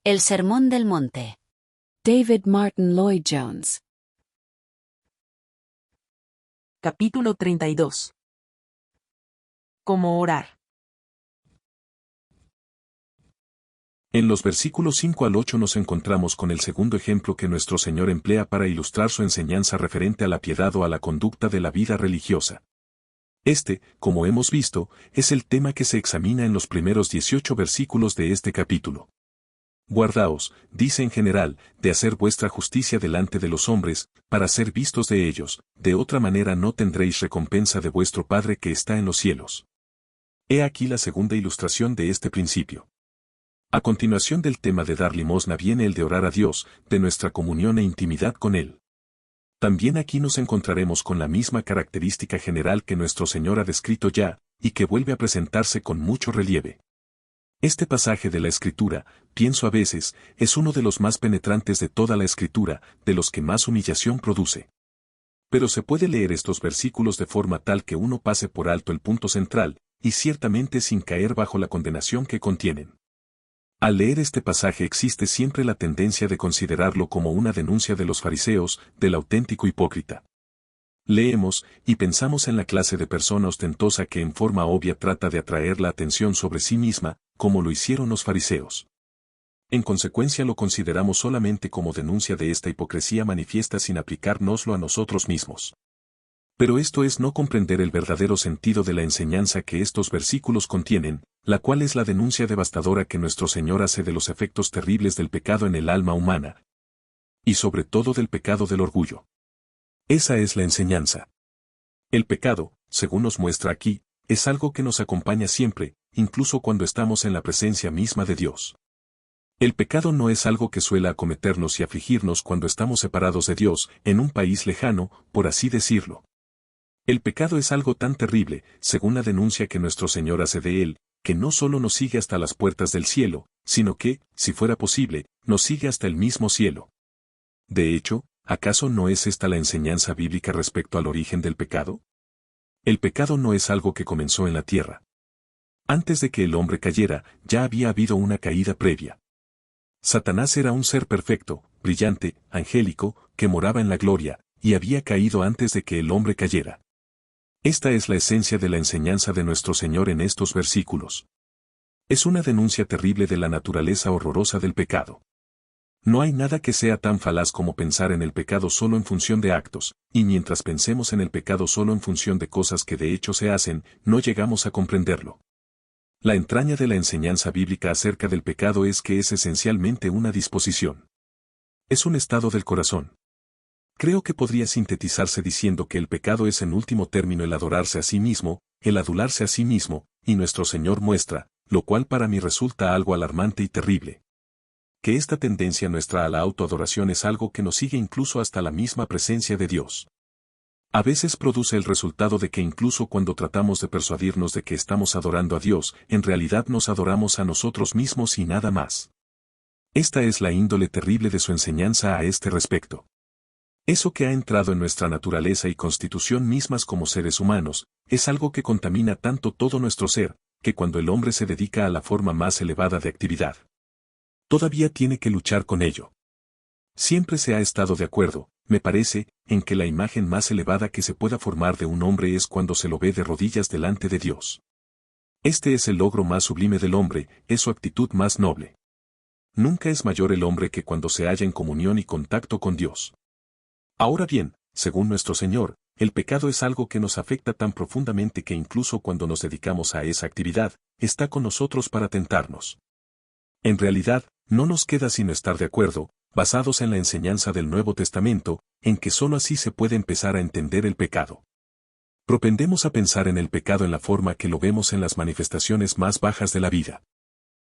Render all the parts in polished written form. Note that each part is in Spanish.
El Sermón del Monte. David Martin Lloyd Jones. Capítulo 32. ¿Cómo orar? En los versículos 5 al 8 nos encontramos con el segundo ejemplo que nuestro Señor emplea para ilustrar su enseñanza referente a la piedad o a la conducta de la vida religiosa. Este, como hemos visto, es el tema que se examina en los primeros 18 versículos de este capítulo. Guardaos, dice en general, de hacer vuestra justicia delante de los hombres, para ser vistos de ellos, de otra manera no tendréis recompensa de vuestro Padre que está en los cielos. He aquí la segunda ilustración de este principio. A continuación del tema de dar limosna viene el de orar a Dios, de nuestra comunión e intimidad con Él. También aquí nos encontraremos con la misma característica general que nuestro Señor ha descrito ya, y que vuelve a presentarse con mucho relieve. Este pasaje de la Escritura, pienso a veces, es uno de los más penetrantes de toda la Escritura, de los que más humillación produce. Pero se puede leer estos versículos de forma tal que uno pase por alto el punto central, y ciertamente sin caer bajo la condenación que contienen. Al leer este pasaje existe siempre la tendencia de considerarlo como una denuncia de los fariseos, del auténtico hipócrita. Leemos, y pensamos en la clase de persona ostentosa que en forma obvia trata de atraer la atención sobre sí misma, como lo hicieron los fariseos. En consecuencia lo consideramos solamente como denuncia de esta hipocresía manifiesta sin aplicárnoslo a nosotros mismos. Pero esto es no comprender el verdadero sentido de la enseñanza que estos versículos contienen, la cual es la denuncia devastadora que nuestro Señor hace de los efectos terribles del pecado en el alma humana. Y sobre todo del pecado del orgullo. Esa es la enseñanza. El pecado, según nos muestra aquí, es algo que nos acompaña siempre, incluso cuando estamos en la presencia misma de Dios. El pecado no es algo que suele acometernos y afligirnos cuando estamos separados de Dios, en un país lejano, por así decirlo. El pecado es algo tan terrible, según la denuncia que nuestro Señor hace de él, que no solo nos sigue hasta las puertas del cielo, sino que, si fuera posible, nos sigue hasta el mismo cielo. De hecho, ¿acaso no es esta la enseñanza bíblica respecto al origen del pecado? El pecado no es algo que comenzó en la tierra. Antes de que el hombre cayera, ya había habido una caída previa. Satanás era un ser perfecto, brillante, angélico, que moraba en la gloria, y había caído antes de que el hombre cayera. Esta es la esencia de la enseñanza de nuestro Señor en estos versículos. Es una denuncia terrible de la naturaleza horrorosa del pecado. No hay nada que sea tan falaz como pensar en el pecado solo en función de actos, y mientras pensemos en el pecado solo en función de cosas que de hecho se hacen, no llegamos a comprenderlo. La entraña de la enseñanza bíblica acerca del pecado es que es esencialmente una disposición. Es un estado del corazón. Creo que podría sintetizarse diciendo que el pecado es en último término el adorarse a sí mismo, el adularse a sí mismo, y nuestro Señor muestra, lo cual para mí resulta algo alarmante y terrible. Que esta tendencia nuestra a la autoadoración es algo que nos sigue incluso hasta la misma presencia de Dios. A veces produce el resultado de que incluso cuando tratamos de persuadirnos de que estamos adorando a Dios, en realidad nos adoramos a nosotros mismos y nada más. Esta es la índole terrible de su enseñanza a este respecto. Eso que ha entrado en nuestra naturaleza y constitución mismas como seres humanos, es algo que contamina tanto todo nuestro ser, que cuando el hombre se dedica a la forma más elevada de actividad, todavía tiene que luchar con ello. Siempre se ha estado de acuerdo, me parece, en que la imagen más elevada que se pueda formar de un hombre es cuando se lo ve de rodillas delante de Dios. Este es el logro más sublime del hombre, es su actitud más noble. Nunca es mayor el hombre que cuando se halla en comunión y contacto con Dios. Ahora bien, según nuestro Señor, el pecado es algo que nos afecta tan profundamente que incluso cuando nos dedicamos a esa actividad, está con nosotros para tentarnos. En realidad, no nos queda sino estar de acuerdo, basados en la enseñanza del Nuevo Testamento, en que sólo así se puede empezar a entender el pecado. Propendemos a pensar en el pecado en la forma que lo vemos en las manifestaciones más bajas de la vida.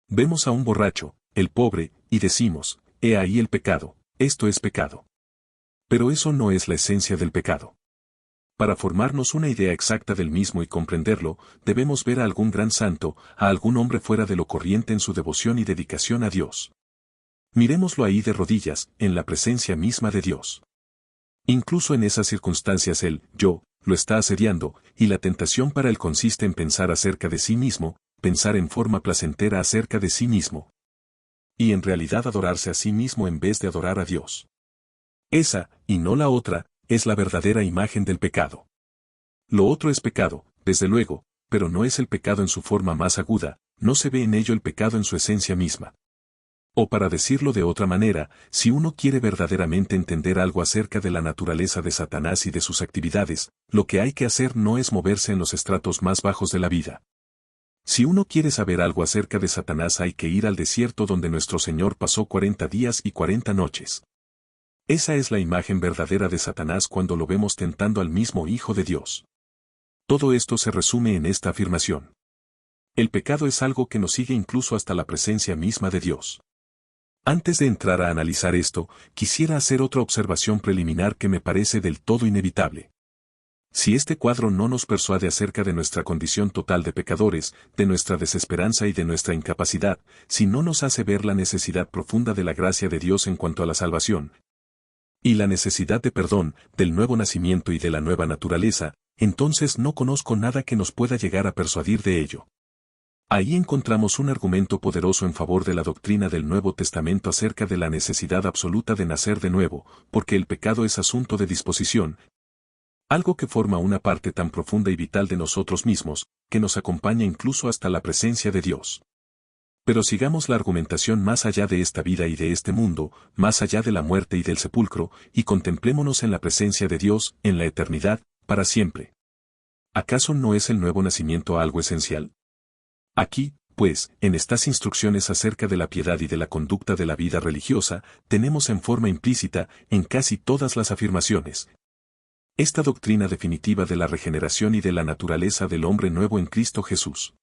Vemos a un borracho, el pobre, y decimos, he ahí el pecado, esto es pecado. Pero eso no es la esencia del pecado. Para formarnos una idea exacta del mismo y comprenderlo, debemos ver a algún gran santo, a algún hombre fuera de lo corriente en su devoción y dedicación a Dios. Mirémoslo ahí de rodillas, en la presencia misma de Dios. Incluso en esas circunstancias el yo lo está asediando, y la tentación para él consiste en pensar acerca de sí mismo, pensar en forma placentera acerca de sí mismo. y en realidad adorarse a sí mismo en vez de adorar a Dios. Esa, y no la otra, es la verdadera imagen del pecado. Lo otro es pecado, desde luego, pero no es el pecado en su forma más aguda, no se ve en ello el pecado en su esencia misma. O para decirlo de otra manera, si uno quiere verdaderamente entender algo acerca de la naturaleza de Satanás y de sus actividades, lo que hay que hacer no es moverse en los estratos más bajos de la vida. Si uno quiere saber algo acerca de Satanás hay que ir al desierto donde nuestro Señor pasó 40 días y 40 noches. Esa es la imagen verdadera de Satanás cuando lo vemos tentando al mismo Hijo de Dios. Todo esto se resume en esta afirmación. El pecado es algo que nos sigue incluso hasta la presencia misma de Dios. Antes de entrar a analizar esto, quisiera hacer otra observación preliminar que me parece del todo inevitable. Si este cuadro no nos persuade acerca de nuestra condición total de pecadores, de nuestra desesperanza y de nuestra incapacidad, si no nos hace ver la necesidad profunda de la gracia de Dios en cuanto a la salvación, y la necesidad de perdón, del nuevo nacimiento y de la nueva naturaleza, entonces no conozco nada que nos pueda llegar a persuadir de ello. Ahí encontramos un argumento poderoso en favor de la doctrina del Nuevo Testamento acerca de la necesidad absoluta de nacer de nuevo, porque el pecado es asunto de disposición, algo que forma una parte tan profunda y vital de nosotros mismos, que nos acompaña incluso hasta la presencia de Dios. Pero sigamos la argumentación más allá de esta vida y de este mundo, más allá de la muerte y del sepulcro, y contemplémonos en la presencia de Dios, en la eternidad, para siempre. ¿Acaso no es el nuevo nacimiento algo esencial? Aquí, pues, en estas instrucciones acerca de la piedad y de la conducta de la vida religiosa, tenemos en forma implícita, en casi todas las afirmaciones, esta doctrina definitiva de la regeneración y de la naturaleza del hombre nuevo en Cristo Jesús.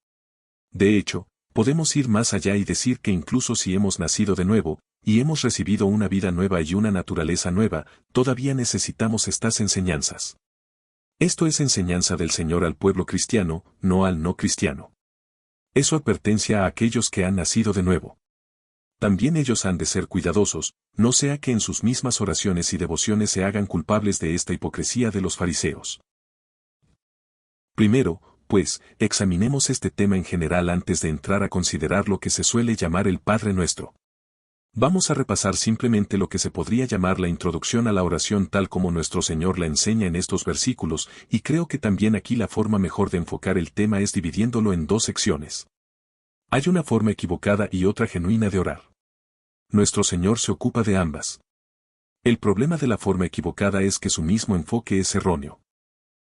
De hecho, podemos ir más allá y decir que incluso si hemos nacido de nuevo, y hemos recibido una vida nueva y una naturaleza nueva, todavía necesitamos estas enseñanzas. Esto es enseñanza del Señor al pueblo cristiano, no al no cristiano. Eso advertencia a aquellos que han nacido de nuevo. También ellos han de ser cuidadosos, no sea que en sus mismas oraciones y devociones se hagan culpables de esta hipocresía de los fariseos. Primero, pues, examinemos este tema en general antes de entrar a considerar lo que se suele llamar el Padre Nuestro. Vamos a repasar simplemente lo que se podría llamar la introducción a la oración tal como nuestro Señor la enseña en estos versículos, y creo que también aquí la forma mejor de enfocar el tema es dividiéndolo en dos secciones. Hay una forma equivocada y otra genuina de orar. Nuestro Señor se ocupa de ambas. El problema de la forma equivocada es que su mismo enfoque es erróneo.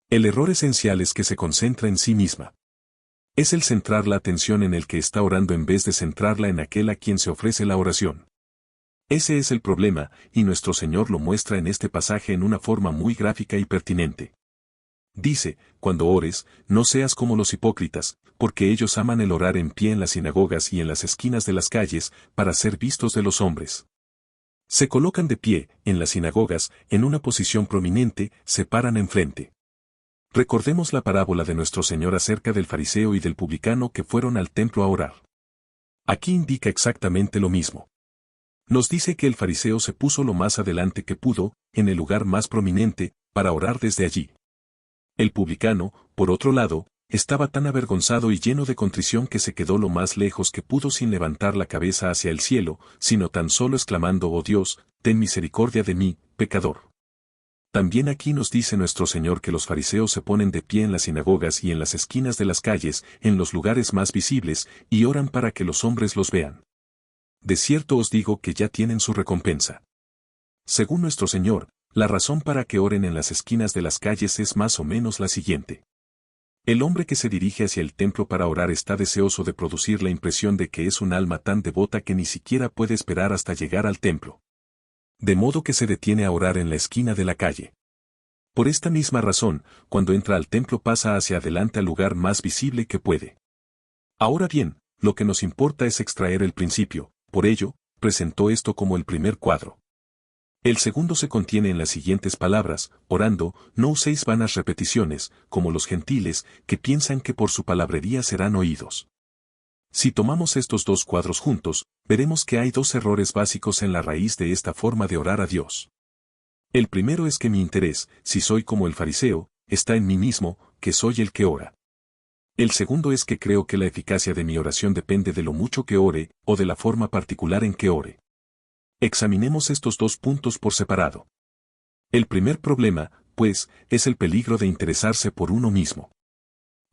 El error esencial es que se concentra en sí misma. Es el centrar la atención en el que está orando en vez de centrarla en aquel a quien se ofrece la oración. Ese es el problema, y nuestro Señor lo muestra en este pasaje en una forma muy gráfica y pertinente. Dice, cuando ores, no seas como los hipócritas, porque ellos aman el orar en pie en las sinagogas y en las esquinas de las calles, para ser vistos de los hombres. Se colocan de pie, en las sinagogas, en una posición prominente, se paran enfrente. Recordemos la parábola de nuestro Señor acerca del fariseo y del publicano que fueron al templo a orar. Aquí indica exactamente lo mismo. Nos dice que el fariseo se puso lo más adelante que pudo, en el lugar más prominente, para orar desde allí. El publicano, por otro lado, estaba tan avergonzado y lleno de contrición que se quedó lo más lejos que pudo sin levantar la cabeza hacia el cielo, sino tan solo exclamando: «Oh Dios, ten misericordia de mí, pecador». También aquí nos dice nuestro Señor que los fariseos se ponen de pie en las sinagogas y en las esquinas de las calles, en los lugares más visibles, y oran para que los hombres los vean. De cierto os digo que ya tienen su recompensa. Según nuestro Señor, la razón para que oren en las esquinas de las calles es más o menos la siguiente. El hombre que se dirige hacia el templo para orar está deseoso de producir la impresión de que es un alma tan devota que ni siquiera puede esperar hasta llegar al templo. De modo que se detiene a orar en la esquina de la calle. Por esta misma razón, cuando entra al templo pasa hacia adelante al lugar más visible que puede. Ahora bien, lo que nos importa es extraer el principio, por ello, presentó esto como el primer cuadro. El segundo se contiene en las siguientes palabras: orando, no uséis vanas repeticiones, como los gentiles, que piensan que por su palabrería serán oídos. Si tomamos estos dos cuadros juntos, veremos que hay dos errores básicos en la raíz de esta forma de orar a Dios. El primero es que mi interés, si soy como el fariseo, está en mí mismo, que soy el que ora. El segundo es que creo que la eficacia de mi oración depende de lo mucho que ore, o de la forma particular en que ore. Examinemos estos dos puntos por separado. El primer problema, pues, es el peligro de interesarse por uno mismo.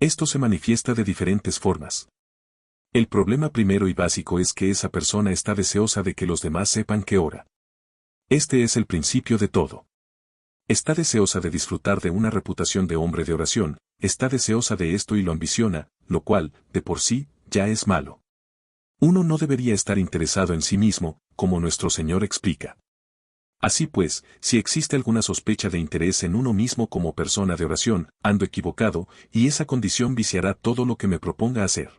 Esto se manifiesta de diferentes formas. El problema primero y básico es que esa persona está deseosa de que los demás sepan que ora. Este es el principio de todo. Está deseosa de disfrutar de una reputación de hombre de oración, está deseosa de esto y lo ambiciona, lo cual, de por sí, ya es malo. Uno no debería estar interesado en sí mismo, como nuestro Señor explica. Así pues, si existe alguna sospecha de interés en uno mismo como persona de oración, ando equivocado, y esa condición viciará todo lo que me proponga hacer.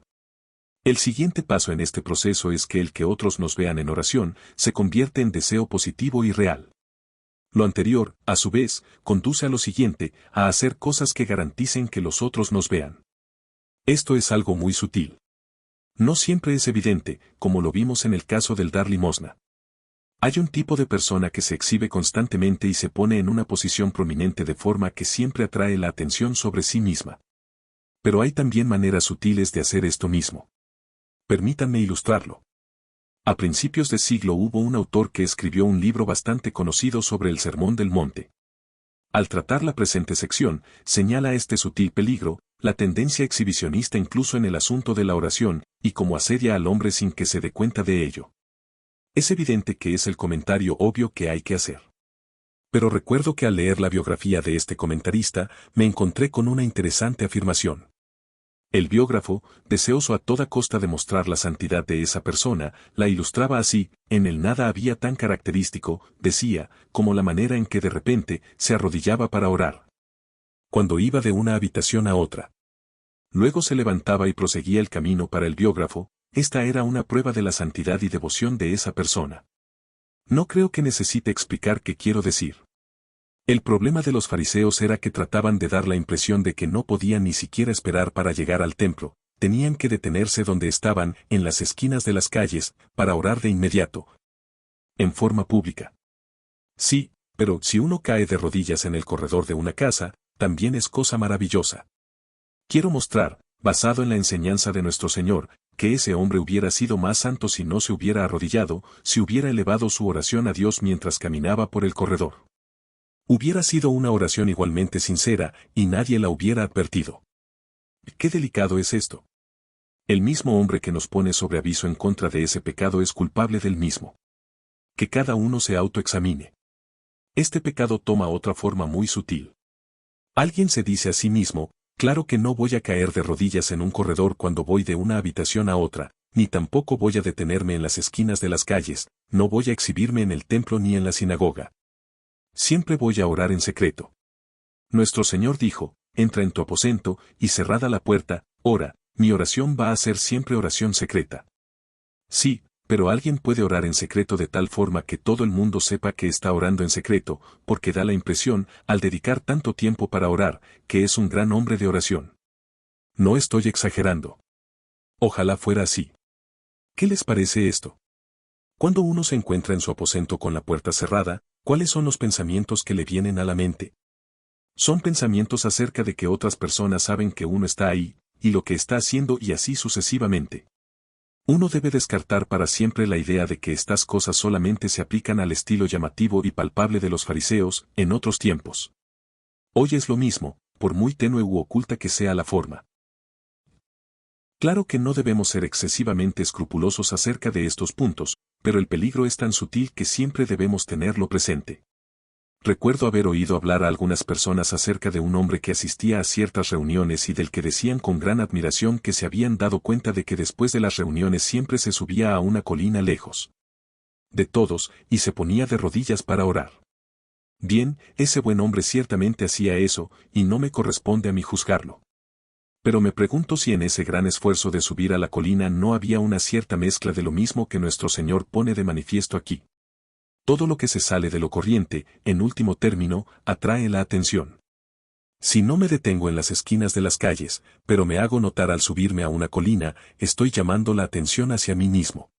El siguiente paso en este proceso es que el que otros nos vean en oración, se convierte en deseo positivo y real. Lo anterior, a su vez, conduce a lo siguiente, a hacer cosas que garanticen que los otros nos vean. Esto es algo muy sutil. No siempre es evidente, como lo vimos en el caso del dar limosna. Hay un tipo de persona que se exhibe constantemente y se pone en una posición prominente de forma que siempre atrae la atención sobre sí misma. Pero hay también maneras sutiles de hacer esto mismo. Permítanme ilustrarlo. A principios de siglo hubo un autor que escribió un libro bastante conocido sobre el Sermón del Monte. Al tratar la presente sección, señala este sutil peligro, la tendencia exhibicionista incluso en el asunto de la oración, y cómo asedia al hombre sin que se dé cuenta de ello. Es evidente que es el comentario obvio que hay que hacer. Pero recuerdo que al leer la biografía de este comentarista, me encontré con una interesante afirmación. El biógrafo, deseoso a toda costa de mostrar la santidad de esa persona, la ilustraba así: en él nada había tan característico, decía, como la manera en que de repente se arrodillaba para orar. Cuando iba de una habitación a otra. Luego se levantaba y proseguía el camino. Para el biógrafo, esta era una prueba de la santidad y devoción de esa persona. No creo que necesite explicar qué quiero decir. El problema de los fariseos era que trataban de dar la impresión de que no podían ni siquiera esperar para llegar al templo, tenían que detenerse donde estaban, en las esquinas de las calles, para orar de inmediato. En forma pública. Sí, pero si uno cae de rodillas en el corredor de una casa, también es cosa maravillosa. Quiero mostrar, basado en la enseñanza de nuestro Señor, que ese hombre hubiera sido más santo si no se hubiera arrodillado, si hubiera elevado su oración a Dios mientras caminaba por el corredor. Hubiera sido una oración igualmente sincera, y nadie la hubiera advertido. Qué delicado es esto. El mismo hombre que nos pone sobre aviso en contra de ese pecado es culpable del mismo. Que cada uno se autoexamine. Este pecado toma otra forma muy sutil. Alguien se dice a sí mismo: claro que no voy a caer de rodillas en un corredor cuando voy de una habitación a otra, ni tampoco voy a detenerme en las esquinas de las calles, no voy a exhibirme en el templo ni en la sinagoga. Siempre voy a orar en secreto. Nuestro Señor dijo: entra en tu aposento, y cerrada la puerta, ora. Mi oración va a ser siempre oración secreta. Sí, pero alguien puede orar en secreto de tal forma que todo el mundo sepa que está orando en secreto, porque da la impresión, al dedicar tanto tiempo para orar, que es un gran hombre de oración. No estoy exagerando. Ojalá fuera así. ¿Qué les parece esto? Cuando uno se encuentra en su aposento con la puerta cerrada, ¿cuáles son los pensamientos que le vienen a la mente? Son pensamientos acerca de que otras personas saben que uno está ahí, y lo que está haciendo, y así sucesivamente. Uno debe descartar para siempre la idea de que estas cosas solamente se aplican al estilo llamativo y palpable de los fariseos en otros tiempos. Hoy es lo mismo, por muy tenue u oculta que sea la forma. Claro que no debemos ser excesivamente escrupulosos acerca de estos puntos, pero el peligro es tan sutil que siempre debemos tenerlo presente. Recuerdo haber oído hablar a algunas personas acerca de un hombre que asistía a ciertas reuniones y del que decían con gran admiración que se habían dado cuenta de que después de las reuniones siempre se subía a una colina lejos de todos y se ponía de rodillas para orar. Bien, ese buen hombre ciertamente hacía eso, y no me corresponde a mí juzgarlo. Pero me pregunto si en ese gran esfuerzo de subir a la colina no había una cierta mezcla de lo mismo que nuestro Señor pone de manifiesto aquí. Todo lo que se sale de lo corriente, en último término, atrae la atención. Si no me detengo en las esquinas de las calles, pero me hago notar al subirme a una colina, estoy llamando la atención hacia mí mismo.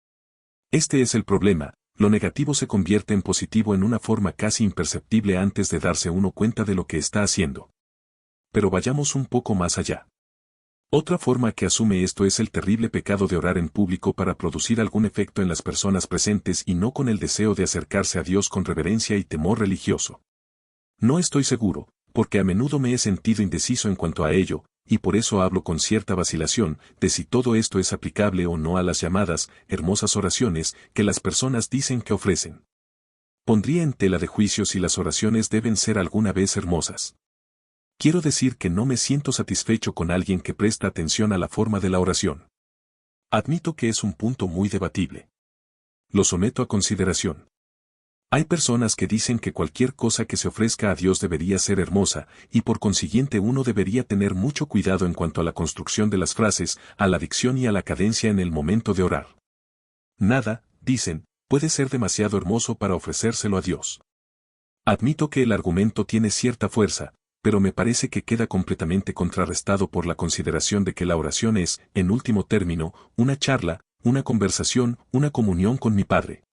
Este es el problema: lo negativo se convierte en positivo en una forma casi imperceptible antes de darse uno cuenta de lo que está haciendo. Pero vayamos un poco más allá. Otra forma que asume esto es el terrible pecado de orar en público para producir algún efecto en las personas presentes y no con el deseo de acercarse a Dios con reverencia y temor religioso. No estoy seguro, porque a menudo me he sentido indeciso en cuanto a ello, y por eso hablo con cierta vacilación de si todo esto es aplicable o no a las llamadas, hermosas oraciones que las personas dicen que ofrecen. Pondría en tela de juicio si las oraciones deben ser alguna vez hermosas. Quiero decir que no me siento satisfecho con alguien que presta atención a la forma de la oración. Admito que es un punto muy debatible. Lo someto a consideración. Hay personas que dicen que cualquier cosa que se ofrezca a Dios debería ser hermosa, y por consiguiente uno debería tener mucho cuidado en cuanto a la construcción de las frases, a la dicción y a la cadencia en el momento de orar. Nada, dicen, puede ser demasiado hermoso para ofrecérselo a Dios. Admito que el argumento tiene cierta fuerza, pero me parece que queda completamente contrarrestado por la consideración de que la oración es, en último término, una charla, una conversación, una comunión con mi Padre.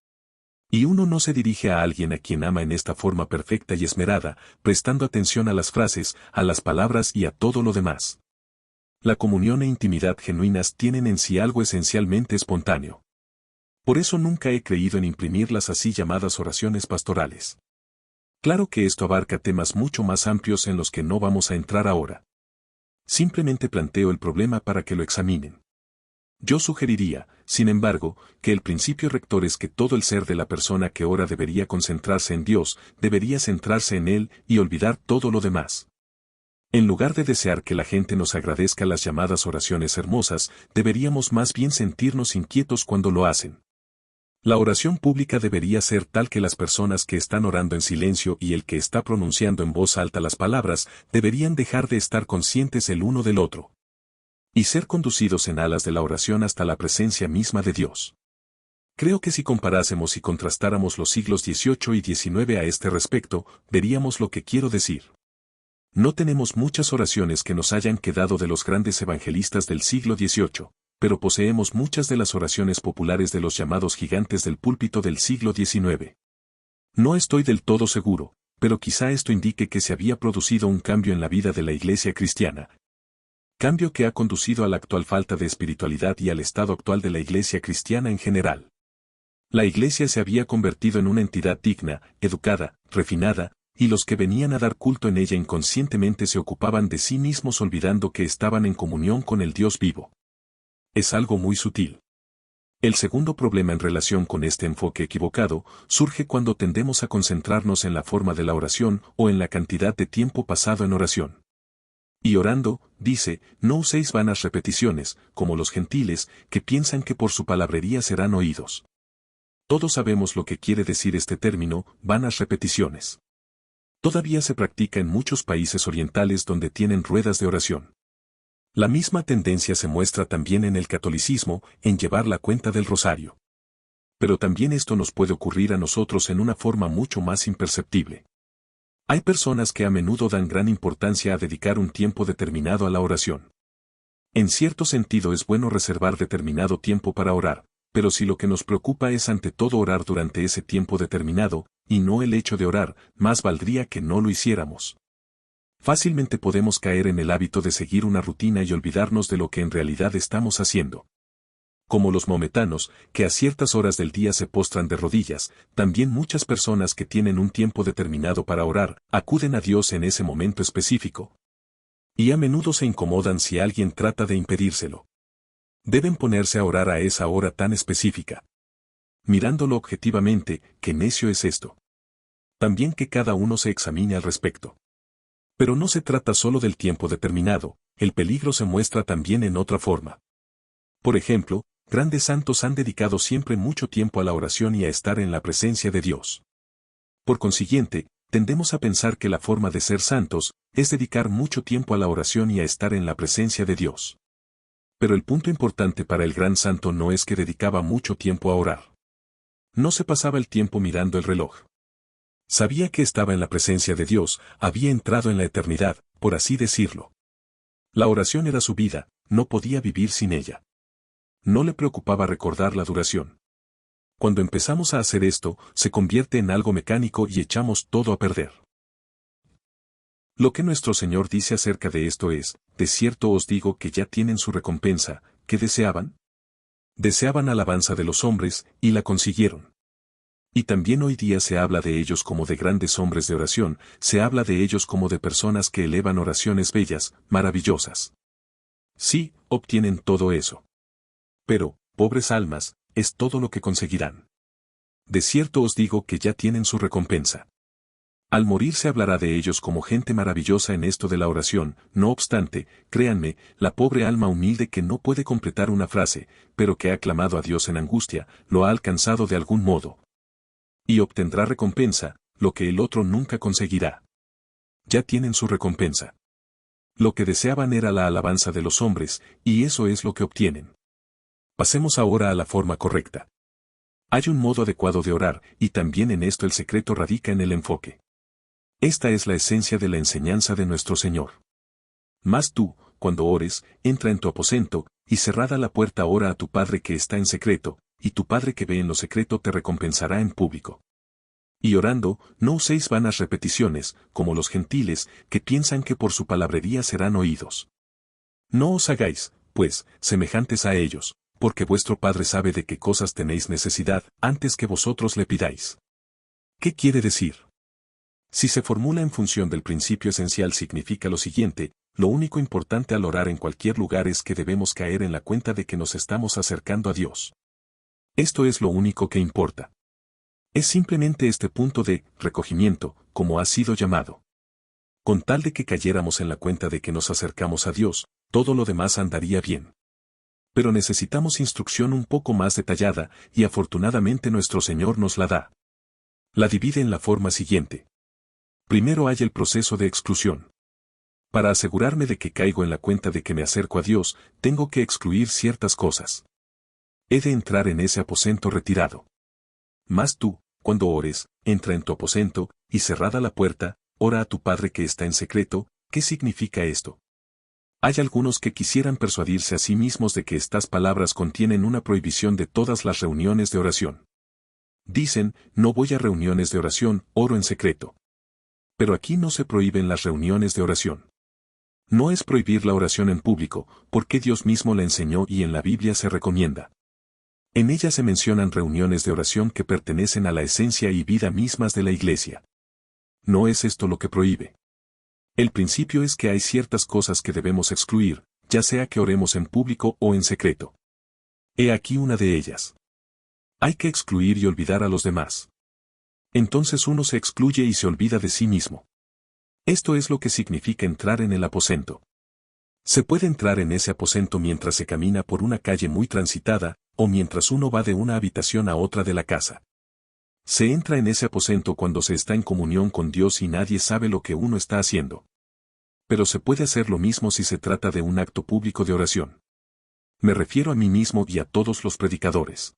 Y uno no se dirige a alguien a quien ama en esta forma perfecta y esmerada, prestando atención a las frases, a las palabras y a todo lo demás. La comunión e intimidad genuinas tienen en sí algo esencialmente espontáneo. Por eso nunca he creído en imprimir las así llamadas oraciones pastorales. Claro que esto abarca temas mucho más amplios en los que no vamos a entrar ahora. Simplemente planteo el problema para que lo examinen. Yo sugeriría, sin embargo, que el principio rector es que todo el ser de la persona que ora debería concentrarse en Dios, debería centrarse en Él y olvidar todo lo demás. En lugar de desear que la gente nos agradezca las llamadas oraciones hermosas, deberíamos más bien sentirnos inquietos cuando lo hacen. La oración pública debería ser tal que las personas que están orando en silencio y el que está pronunciando en voz alta las palabras deberían dejar de estar conscientes el uno del otro y ser conducidos en alas de la oración hasta la presencia misma de Dios. Creo que si comparásemos y contrastáramos los siglos XVIII y XIX a este respecto, veríamos lo que quiero decir. No tenemos muchas oraciones que nos hayan quedado de los grandes evangelistas del siglo XVIII. Pero poseemos muchas de las oraciones populares de los llamados gigantes del púlpito del siglo XIX. No estoy del todo seguro, pero quizá esto indique que se había producido un cambio en la vida de la Iglesia cristiana. Cambio que ha conducido a la actual falta de espiritualidad y al estado actual de la Iglesia cristiana en general. La Iglesia se había convertido en una entidad digna, educada, refinada, y los que venían a dar culto en ella inconscientemente se ocupaban de sí mismos olvidando que estaban en comunión con el Dios vivo. Es algo muy sutil. El segundo problema en relación con este enfoque equivocado surge cuando tendemos a concentrarnos en la forma de la oración o en la cantidad de tiempo pasado en oración. Y orando, dice, no uséis vanas repeticiones, como los gentiles, que piensan que por su palabrería serán oídos. Todos sabemos lo que quiere decir este término, vanas repeticiones. Todavía se practica en muchos países orientales donde tienen ruedas de oración. La misma tendencia se muestra también en el catolicismo, en llevar la cuenta del rosario. Pero también esto nos puede ocurrir a nosotros en una forma mucho más imperceptible. Hay personas que a menudo dan gran importancia a dedicar un tiempo determinado a la oración. En cierto sentido es bueno reservar determinado tiempo para orar, pero si lo que nos preocupa es ante todo orar durante ese tiempo determinado, y no el hecho de orar, más valdría que no lo hiciéramos. Fácilmente podemos caer en el hábito de seguir una rutina y olvidarnos de lo que en realidad estamos haciendo. Como los maometanos, que a ciertas horas del día se postran de rodillas, también muchas personas que tienen un tiempo determinado para orar, acuden a Dios en ese momento específico. Y a menudo se incomodan si alguien trata de impedírselo. Deben ponerse a orar a esa hora tan específica. Mirándolo objetivamente, qué necio es esto. También que cada uno se examine al respecto. Pero no se trata solo del tiempo determinado, el peligro se muestra también en otra forma. Por ejemplo, grandes santos han dedicado siempre mucho tiempo a la oración y a estar en la presencia de Dios. Por consiguiente, tendemos a pensar que la forma de ser santos es dedicar mucho tiempo a la oración y a estar en la presencia de Dios. Pero el punto importante para el gran santo no es que dedicaba mucho tiempo a orar. No se pasaba el tiempo mirando el reloj. Sabía que estaba en la presencia de Dios, había entrado en la eternidad, por así decirlo. La oración era su vida, no podía vivir sin ella. No le preocupaba recordar la duración. Cuando empezamos a hacer esto, se convierte en algo mecánico y echamos todo a perder. Lo que nuestro Señor dice acerca de esto es, de cierto os digo que ya tienen su recompensa. ¿Qué deseaban? Deseaban alabanza de los hombres, y la consiguieron. Y también hoy día se habla de ellos como de grandes hombres de oración, se habla de ellos como de personas que elevan oraciones bellas, maravillosas. Sí, obtienen todo eso. Pero, pobres almas, es todo lo que conseguirán. De cierto os digo que ya tienen su recompensa. Al morir se hablará de ellos como gente maravillosa en esto de la oración, no obstante, créanme, la pobre alma humilde que no puede completar una frase, pero que ha clamado a Dios en angustia, lo ha alcanzado de algún modo. Y obtendrá recompensa, lo que el otro nunca conseguirá. Ya tienen su recompensa. Lo que deseaban era la alabanza de los hombres, y eso es lo que obtienen. Pasemos ahora a la forma correcta. Hay un modo adecuado de orar, y también en esto el secreto radica en el enfoque. Esta es la esencia de la enseñanza de nuestro Señor. Mas tú, cuando ores, entra en tu aposento, y cerrada la puerta ora a tu Padre que está en secreto, y tu Padre que ve en lo secreto te recompensará en público. Y orando, no uséis vanas repeticiones, como los gentiles, que piensan que por su palabrería serán oídos. No os hagáis, pues, semejantes a ellos, porque vuestro Padre sabe de qué cosas tenéis necesidad, antes que vosotros le pidáis. ¿Qué quiere decir? Si se formula en función del principio esencial significa lo siguiente: lo único importante al orar en cualquier lugar es que debemos caer en la cuenta de que nos estamos acercando a Dios. Esto es lo único que importa. Es simplemente este punto de recogimiento, como ha sido llamado. Con tal de que cayéramos en la cuenta de que nos acercamos a Dios, todo lo demás andaría bien. Pero necesitamos instrucción un poco más detallada, y afortunadamente nuestro Señor nos la da. La divide en la forma siguiente. Primero hay el proceso de exclusión. Para asegurarme de que caigo en la cuenta de que me acerco a Dios, tengo que excluir ciertas cosas. He de entrar en ese aposento retirado. Mas tú, cuando ores, entra en tu aposento, y cerrada la puerta, ora a tu Padre que está en secreto. ¿Qué significa esto? Hay algunos que quisieran persuadirse a sí mismos de que estas palabras contienen una prohibición de todas las reuniones de oración. Dicen, no voy a reuniones de oración, oro en secreto. Pero aquí no se prohíben las reuniones de oración. No es prohibir la oración en público, porque Dios mismo la enseñó y en la Biblia se recomienda. En ella se mencionan reuniones de oración que pertenecen a la esencia y vida mismas de la Iglesia. No es esto lo que prohíbe. El principio es que hay ciertas cosas que debemos excluir, ya sea que oremos en público o en secreto. He aquí una de ellas. Hay que excluir y olvidar a los demás. Entonces uno se excluye y se olvida de sí mismo. Esto es lo que significa entrar en el aposento. Se puede entrar en ese aposento mientras se camina por una calle muy transitada, o mientras uno va de una habitación a otra de la casa. Se entra en ese aposento cuando se está en comunión con Dios y nadie sabe lo que uno está haciendo. Pero se puede hacer lo mismo si se trata de un acto público de oración. Me refiero a mí mismo y a todos los predicadores.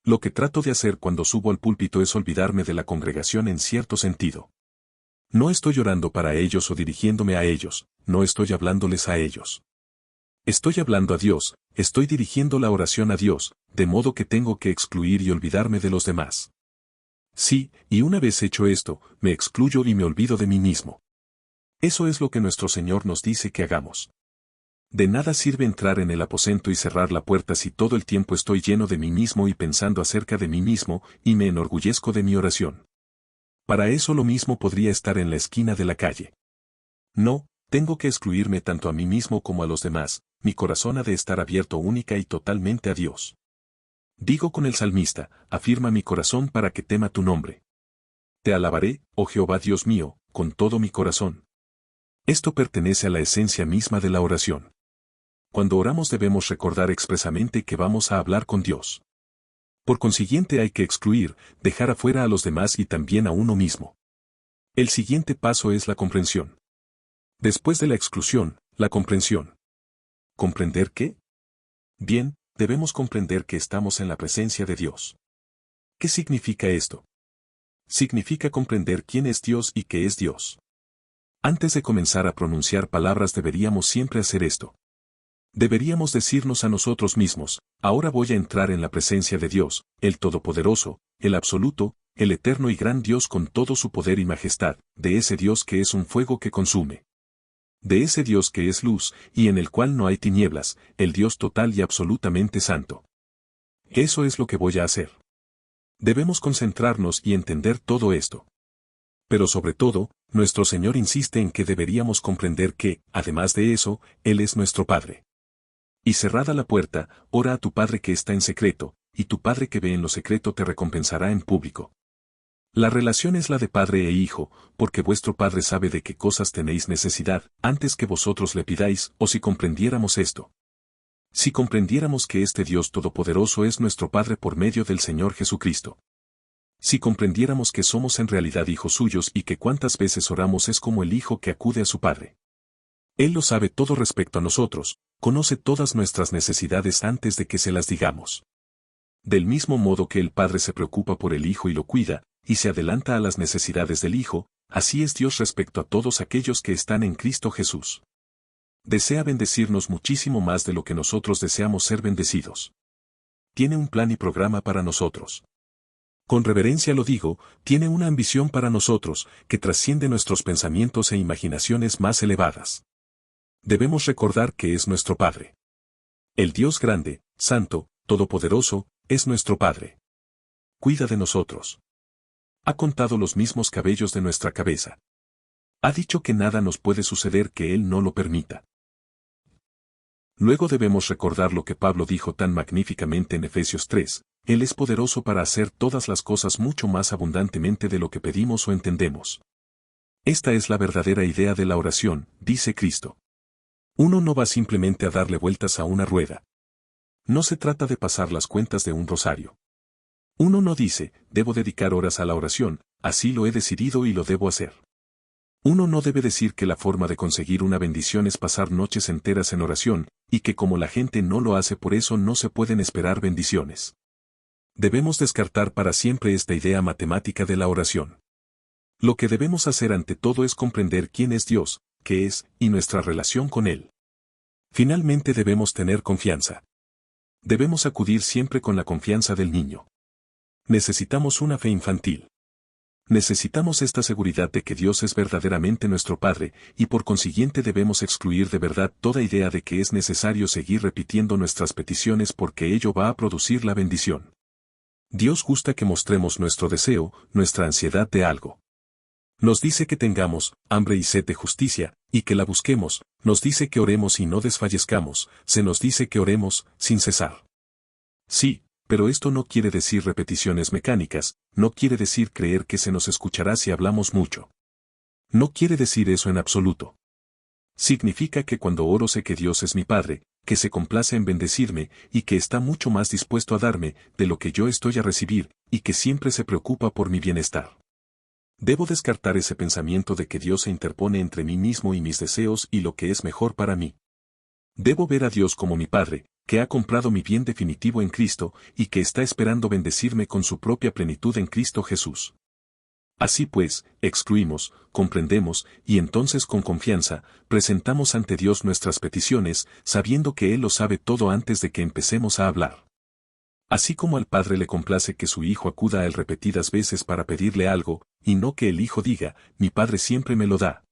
Lo que trato de hacer cuando subo al púlpito es olvidarme de la congregación en cierto sentido. No estoy orando para ellos o dirigiéndome a ellos, no estoy hablándoles a ellos. Estoy hablando a Dios, estoy dirigiendo la oración a Dios, de modo que tengo que excluir y olvidarme de los demás. Sí, y una vez hecho esto, me excluyo y me olvido de mí mismo. Eso es lo que nuestro Señor nos dice que hagamos. De nada sirve entrar en el aposento y cerrar la puerta si todo el tiempo estoy lleno de mí mismo y pensando acerca de mí mismo, y me enorgullezco de mi oración. Para eso lo mismo podría estar en la esquina de la calle. No, tengo que excluirme tanto a mí mismo como a los demás, mi corazón ha de estar abierto única y totalmente a Dios. Digo con el salmista, afirma mi corazón para que tema tu nombre. Te alabaré, oh Jehová Dios mío, con todo mi corazón. Esto pertenece a la esencia misma de la oración. Cuando oramos debemos recordar expresamente que vamos a hablar con Dios. Por consiguiente hay que excluir, dejar afuera a los demás y también a uno mismo. El siguiente paso es la comprensión. Después de la exclusión, la comprensión. ¿Comprender qué? Bien, debemos comprender que estamos en la presencia de Dios. ¿Qué significa esto? Significa comprender quién es Dios y qué es Dios. Antes de comenzar a pronunciar palabras deberíamos siempre hacer esto. Deberíamos decirnos a nosotros mismos, ahora voy a entrar en la presencia de Dios, el Todopoderoso, el Absoluto, el eterno y gran Dios con todo su poder y majestad, de ese Dios que es un fuego que consume. De ese Dios que es luz, y en el cual no hay tinieblas, el Dios total y absolutamente santo. Eso es lo que voy a hacer. Debemos concentrarnos y entender todo esto. Pero sobre todo, nuestro Señor insiste en que deberíamos comprender que, además de eso, Él es nuestro Padre. Y cerrada la puerta, ora a tu Padre que está en secreto, y tu Padre que ve en lo secreto te recompensará en público. La relación es la de padre e hijo, porque vuestro Padre sabe de qué cosas tenéis necesidad, antes que vosotros le pidáis, o si comprendiéramos esto. Si comprendiéramos que este Dios Todopoderoso es nuestro Padre por medio del Señor Jesucristo. Si comprendiéramos que somos en realidad hijos suyos y que cuántas veces oramos es como el hijo que acude a su Padre. Él lo sabe todo respecto a nosotros, conoce todas nuestras necesidades antes de que se las digamos. Del mismo modo que el Padre se preocupa por el Hijo y lo cuida, y se adelanta a las necesidades del Hijo, así es Dios respecto a todos aquellos que están en Cristo Jesús. Desea bendecirnos muchísimo más de lo que nosotros deseamos ser bendecidos. Tiene un plan y programa para nosotros. Con reverencia lo digo, tiene una ambición para nosotros, que trasciende nuestros pensamientos e imaginaciones más elevadas. Debemos recordar que es nuestro Padre. El Dios grande, santo, todopoderoso, es nuestro Padre. Cuida de nosotros. Ha contado los mismos cabellos de nuestra cabeza. Ha dicho que nada nos puede suceder que Él no lo permita. Luego debemos recordar lo que Pablo dijo tan magníficamente en Efesios 3, Él es poderoso para hacer todas las cosas mucho más abundantemente de lo que pedimos o entendemos. Esta es la verdadera idea de la oración, dice Cristo. Uno no va simplemente a darle vueltas a una rueda. No se trata de pasar las cuentas de un rosario. Uno no dice, debo dedicar horas a la oración, así lo he decidido y lo debo hacer. Uno no debe decir que la forma de conseguir una bendición es pasar noches enteras en oración, y que como la gente no lo hace por eso no se pueden esperar bendiciones. Debemos descartar para siempre esta idea matemática de la oración. Lo que debemos hacer ante todo es comprender quién es Dios, qué es, y nuestra relación con Él. Finalmente debemos tener confianza. Debemos acudir siempre con la confianza del niño. Necesitamos una fe infantil. Necesitamos esta seguridad de que Dios es verdaderamente nuestro Padre, y por consiguiente debemos excluir de verdad toda idea de que es necesario seguir repitiendo nuestras peticiones porque ello va a producir la bendición. Dios gusta que mostremos nuestro deseo, nuestra ansiedad de algo. Nos dice que tengamos hambre y sed de justicia, y que la busquemos, nos dice que oremos y no desfallezcamos, se nos dice que oremos sin cesar. Sí, pero esto no quiere decir repeticiones mecánicas, no quiere decir creer que se nos escuchará si hablamos mucho. No quiere decir eso en absoluto. Significa que cuando oro sé que Dios es mi Padre, que se complace en bendecirme, y que está mucho más dispuesto a darme de lo que yo estoy a recibir, y que siempre se preocupa por mi bienestar. Debo descartar ese pensamiento de que Dios se interpone entre mí mismo y mis deseos y lo que es mejor para mí. Debo ver a Dios como mi Padre, que ha comprado mi bien definitivo en Cristo, y que está esperando bendecirme con su propia plenitud en Cristo Jesús. Así pues, excluimos, comprendemos, y entonces con confianza, presentamos ante Dios nuestras peticiones, sabiendo que Él lo sabe todo antes de que empecemos a hablar. Así como al Padre le complace que su Hijo acuda a Él repetidas veces para pedirle algo, y no que el Hijo diga, mi Padre siempre me lo da.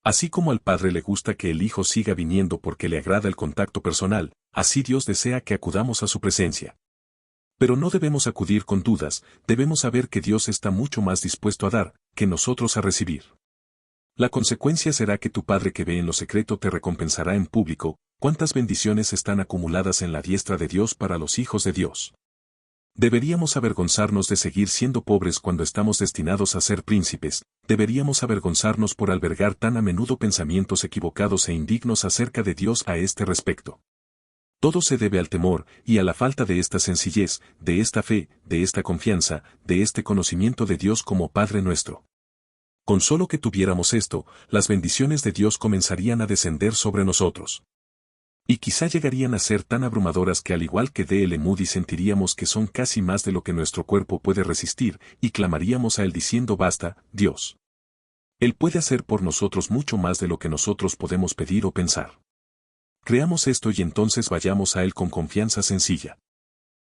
Así como al Padre le gusta que el Hijo siga viniendo porque le agrada el contacto personal, así Dios desea que acudamos a su presencia. Pero no debemos acudir con dudas, debemos saber que Dios está mucho más dispuesto a dar, que nosotros a recibir. La consecuencia será que tu Padre que ve en lo secreto te recompensará en público. ¿Cuántas bendiciones están acumuladas en la diestra de Dios para los hijos de Dios? Deberíamos avergonzarnos de seguir siendo pobres cuando estamos destinados a ser príncipes, deberíamos avergonzarnos por albergar tan a menudo pensamientos equivocados e indignos acerca de Dios a este respecto. Todo se debe al temor, y a la falta de esta sencillez, de esta fe, de esta confianza, de este conocimiento de Dios como Padre nuestro. Con solo que tuviéramos esto, las bendiciones de Dios comenzarían a descender sobre nosotros. Y quizá llegarían a ser tan abrumadoras que al igual que D.L. Moody sentiríamos que son casi más de lo que nuestro cuerpo puede resistir, y clamaríamos a Él diciendo basta, Dios. Él puede hacer por nosotros mucho más de lo que nosotros podemos pedir o pensar. Creamos esto y entonces vayamos a Él con confianza sencilla.